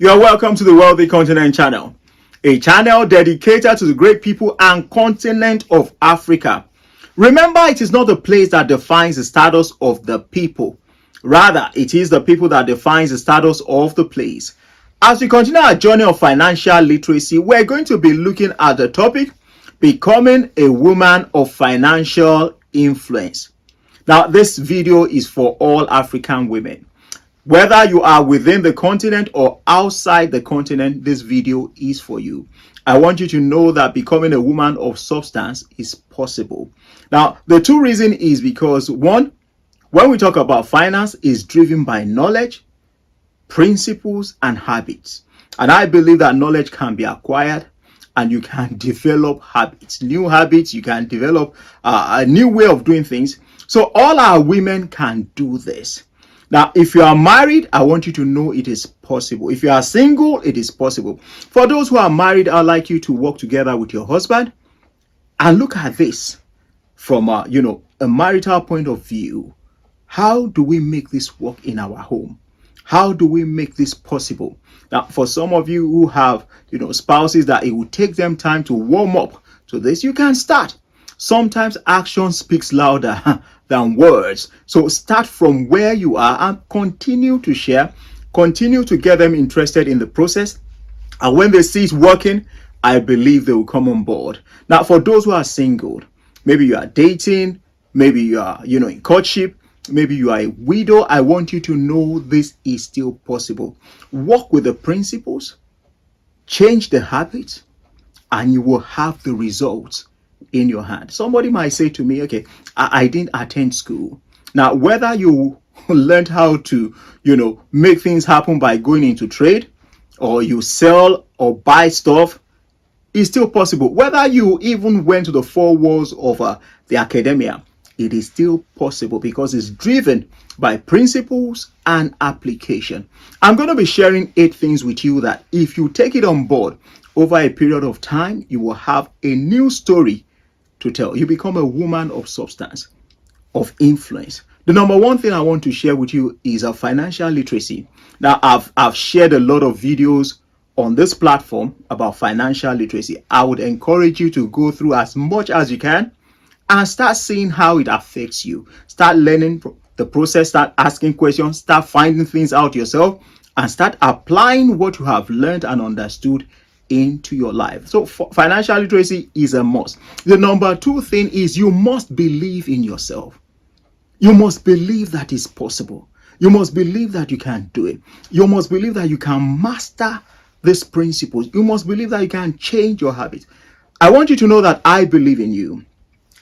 You are welcome to the Wealthy Continent channel, a channel dedicated to the great people and continent of Africa. Remember, it is not the place that defines the status of the people. Rather, it is the people that defines the status of the place. As we continue our journey of financial literacy, we're going to be looking at the topic, becoming a woman of financial influence. Now, this video is for all African women. Whether you are within the continent or outside the continent, this video is for you. I want you to know that becoming a woman of substance is possible. Now, the two reasons is because one, when we talk about finance, is driven by knowledge, principles, and habits. And I believe that knowledge can be acquired and you can develop habits, new habits. You can develop a new way of doing things. So all our women can do this. Now, if you are married, I want you to know it is possible. If you are single, it is possible. For those who are married, I'd like you to work together with your husband and look at this from a marital point of view. How do we make this work in our home? How do we make this possible? Now, for some of you who have, spouses that it will take them time to warm up to this, you can start. Sometimes action speaks louder than words. So start from where you are and continue to share, continue to get them interested in the process. And when they see it working, I believe they will come on board. Now, for those who are single, maybe you are dating, maybe you are, in courtship, maybe you are a widow, I want you to know this is still possible. Work with the principles, change the habits, and you will have the results in your hand. Somebody might say to me, okay, I didn't attend school. Now, whether you learned how to, make things happen by going into trade, or you sell or buy stuff, is still possible. Whether you even went to the four walls of the academia, it is still possible because it's driven by principles and application. I'm going to be sharing 8 things with you that if you take it on board over a period of time, you will have a new story to tell. You become a woman of substance, of influence. The number one thing I want to share with you is a financial literacy. Now, I've shared a lot of videos on this platform about financial literacy. I would encourage you to go through as much as you can and start seeing how it affects you. Start learning the process, start asking questions, start finding things out yourself, and start applying what you have learned and understood into your life. So financial literacy is a must. The number 2 thing is you must believe in yourself. You must believe that it's possible. You must believe that you can do it. You must believe that you can master these principles. You must believe that you can change your habits. I want you to know that I believe in you.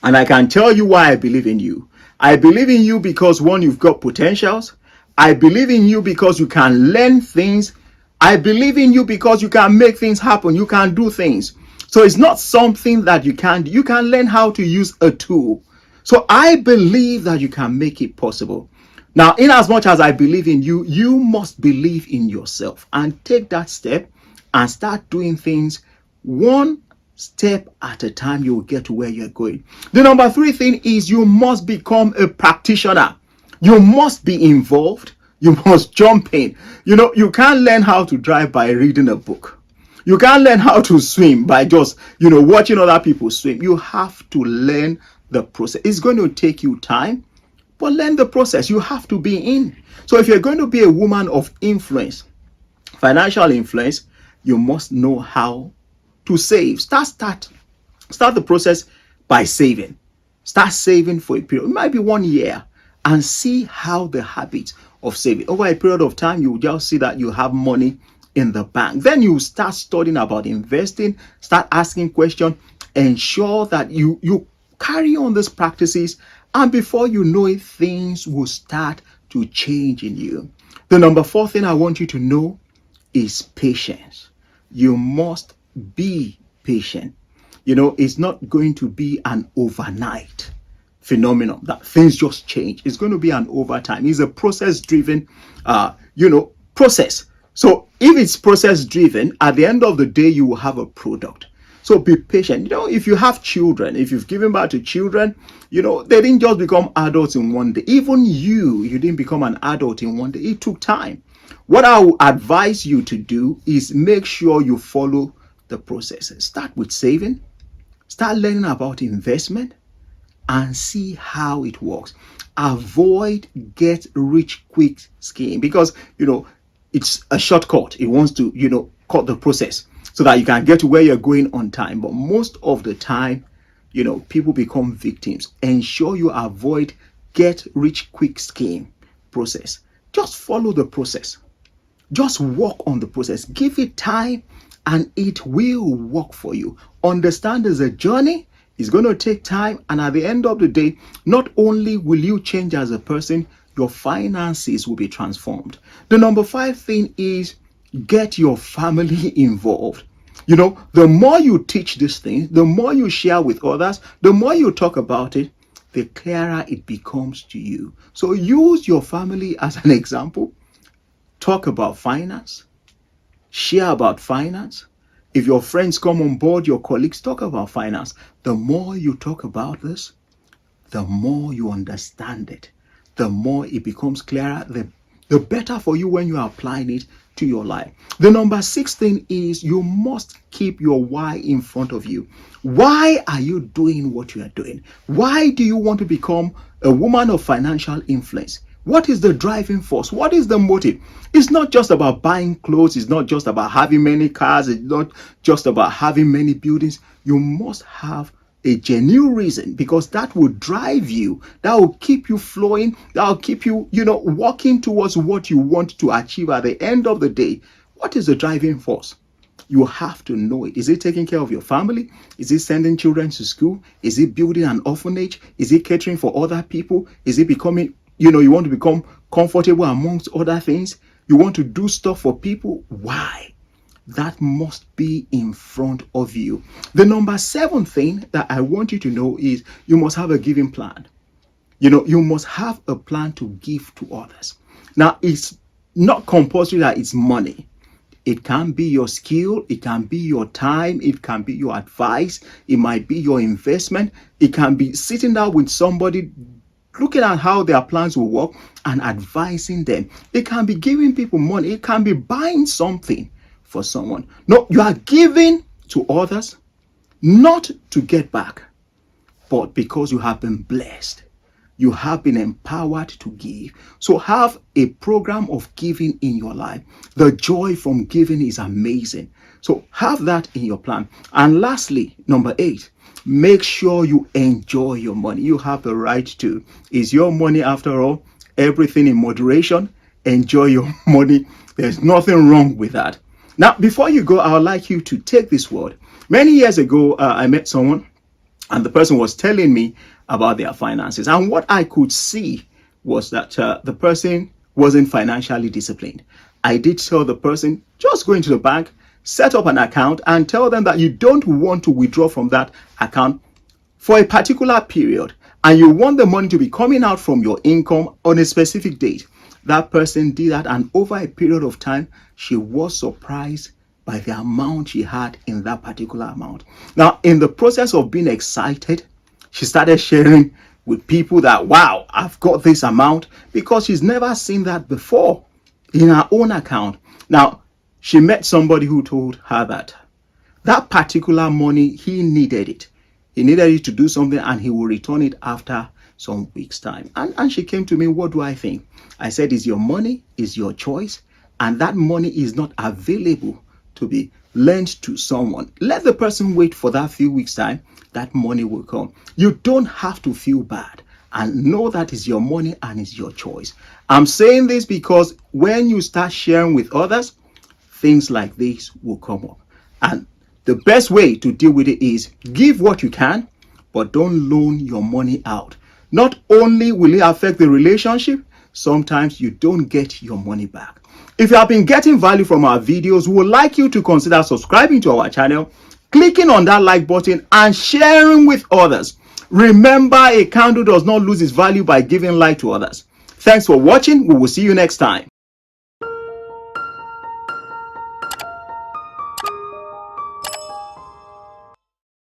And I can tell you why I believe in you. I believe in you because, one, you've got potentials. I believe in you because you can learn things. I believe in you because you can make things happen. You can do things. So it's not something that you can't do. You can learn how to use a tool. So I believe that you can make it possible. Now, in as much as I believe in you, you must believe in yourself and take that step and start doing things one step at a time. You will get to where you're going. The number 3 thing is you must become a practitioner. You must be involved. You must jump in. You can't learn how to drive by reading a book. You can't learn how to swim by just, watching other people swim. You have to learn the process. It's going to take you time, but learn the process. You have to be in. So if you're going to be a woman of influence, financial influence, you must know how to save. Start the process by saving. Start saving for a period. It might be 1 year, and see how the habit of saving over a period of time, you will just see that you have money in the bank. Then you start studying about investing, start asking questions, ensure that you carry on these practices, and before you know it, things will start to change in you. The number 4 thing I want you to know is patience. You must be patient. It's not going to be an overnight phenomenon that things just change. It's going to be an overtime. It's a process driven process. So if it's process driven, at the end of the day, you will have a product. So be patient. If you have children, if you've given birth to children, they didn't just become adults in one day. Even you didn't become an adult in one day. It took time. What I will advise you to do is make sure you follow the process. Start with saving, start learning about investment, and see how it works. Avoid get rich quick scheme, because it's a shortcut. It wants to cut the process so that you can get to where you're going on time. But most of the time, people become victims. Ensure you avoid get rich quick scheme process. Just follow the process. Just work on the process. Give it time and it will work for you. Understand there's a journey. It's going to take time, and at the end of the day, not only will you change as a person, your finances will be transformed. The number 5 thing is get your family involved. The more you teach this thing, the more you share with others, the more you talk about it, the clearer it becomes to you. So use your family as an example. Talk about finance. Share about finance. If your friends come on board, your colleagues, talk about finance. The more you talk about this, the more you understand it, the more it becomes clearer, the better for you when you are applying it to your life. The number 6 thing is you must keep your why in front of you. Why are you doing what you are doing? Why do you want to become a woman of financial influence? What is the driving force? What is the motive? It's not just about buying clothes. It's not just about having many cars. It's not just about having many buildings. You must have a genuine reason, because that will drive you. That will keep you flowing. That will keep you, walking towards what you want to achieve at the end of the day. What is the driving force? You have to know it. Is it taking care of your family? Is it sending children to school? Is it building an orphanage? Is it catering for other people? Is it becoming you want to become comfortable amongst other things? You want to do stuff for people? Why? That must be in front of you. The number 7 thing that I want you to know is you must have a giving plan. You must have a plan to give to others. Now, it's not compulsory that it's money. It can be your skill. It can be your time. It can be your advice. It might be your investment. It can be sitting down with somebody, looking at how their plans will work and advising them. It can be giving people money. It can be buying something for someone. No, you are giving to others, not to get back, but because you have been blessed. You have been empowered to give. So have a program of giving in your life. The joy from giving is amazing. So have that in your plan. And lastly, number 8, make sure you enjoy your money. You have the right to. It's your money after all. Everything in moderation. Enjoy your money. There's nothing wrong with that. Now, before you go, I would like you to take this word. Many years ago, I met someone, and the person was telling me about their finances. And what I could see was that the person wasn't financially disciplined. I did tell the person, just go into the bank, set up an account, and tell them that you don't want to withdraw from that account for a particular period, and you want the money to be coming out from your income on a specific date. That person did that, and over a period of time, she was surprised by the amount she had in that particular amount. Now, in the process of being excited, she started sharing with people that, wow, I've got this amount, because she's never seen that before in her own account. Now, she met somebody who told her that that particular money, he needed it. He needed it to do something, and he will return it after some weeks' time. And she came to me, what do I think? I said, it's your money, it's your choice, and that money is not available to be lent to someone. Let the person wait for that few weeks' time. That money will come. You don't have to feel bad, and know that is your money and it's your choice. I'm saying this because when you start sharing with others, things like this will come up. And the best way to deal with it is give what you can, but don't loan your money out. Not only will it affect the relationship, sometimes you don't get your money back. If you have been getting value from our videos, we would like you to consider subscribing to our channel, clicking on that like button, and sharing with others. Remember, a candle does not lose its value by giving light to others. Thanks for watching. We will see you next time.